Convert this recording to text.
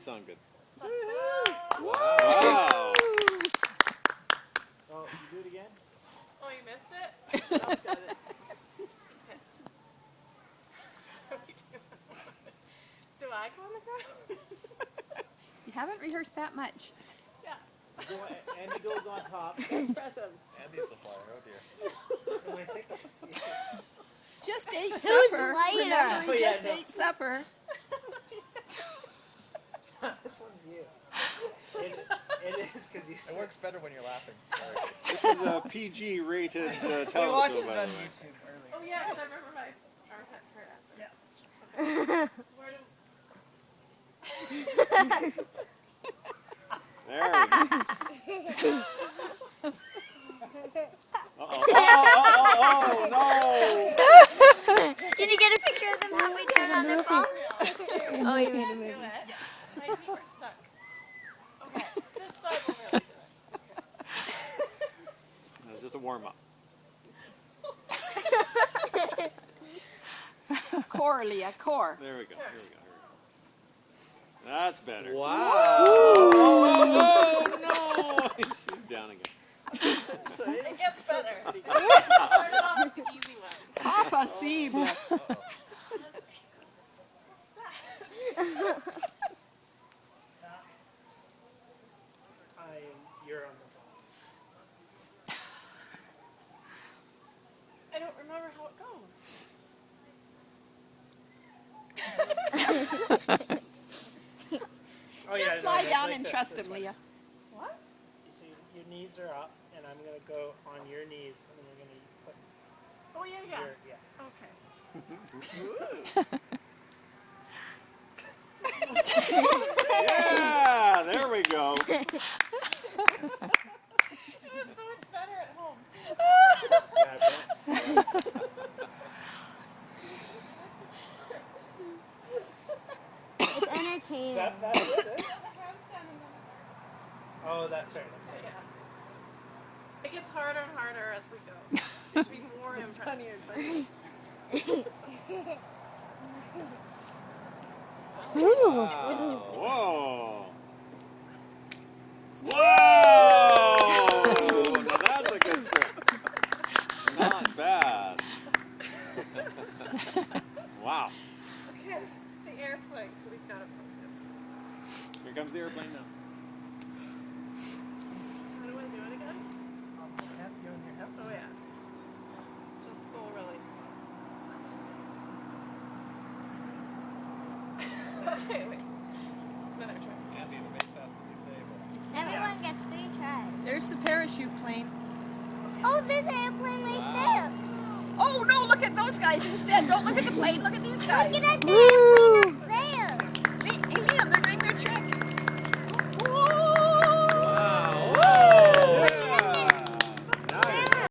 sound good. Wow. Wow. Oh, you do it again? Oh, you missed it? No, got it. Do I go on the ground? You haven't rehearsed that much. Yeah. Andy goes on top. Expressive. Andy's the flyer. Oh dear. Just ate Who's supper. lighter? Remember, Oh, he yeah, just no. ate supper. This one's you. It is because you It said. works better when you're laughing. Sorry. This is a PG rated We watched television, it by on the way. YouTube earlier. Oh, yeah, because I remember my armpits hurt after. Yeah. Where do... There we go. Uh-oh. Oh, no! Did you get a picture of them halfway down on their phone? Oh, you made a Do movie. it. My feet were stuck. Okay, this time we'll really do That was just a warm-up. Core, Leah, core. There we go. Here we go. That's better. Wow. Oh, no! She's down again. it. It gets better. Start off with the easy one. Pas possible. You're on the I don't remember how it goes. Oh, Just lie down and trust him, Leah. What? So your knees are up, and I'm going to go on your knees, and then we're going to put Oh, yeah, yeah. your, yeah. Yeah, there we go. It was so much better at home. It's entertaining. That's it? Oh, that's right. Yeah. It gets harder and harder as we go. Just be more impressed. Wow. Whoa. Whoa! Now that's a good trick. Not bad. Wow. Okay, the airplane. We've got to focus. Here comes the airplane now. How do I do it again? You on your hips? Oh, yeah. Just go really slow. Okay, wait. Another try. Andy, the base has to be stable. Everyone gets 3 tries. There's the parachute plane. Oh, there's an airplane right Oh, no, look at those guys instead. Don't look at the plane. Look at these there. guys. Look at that airplane.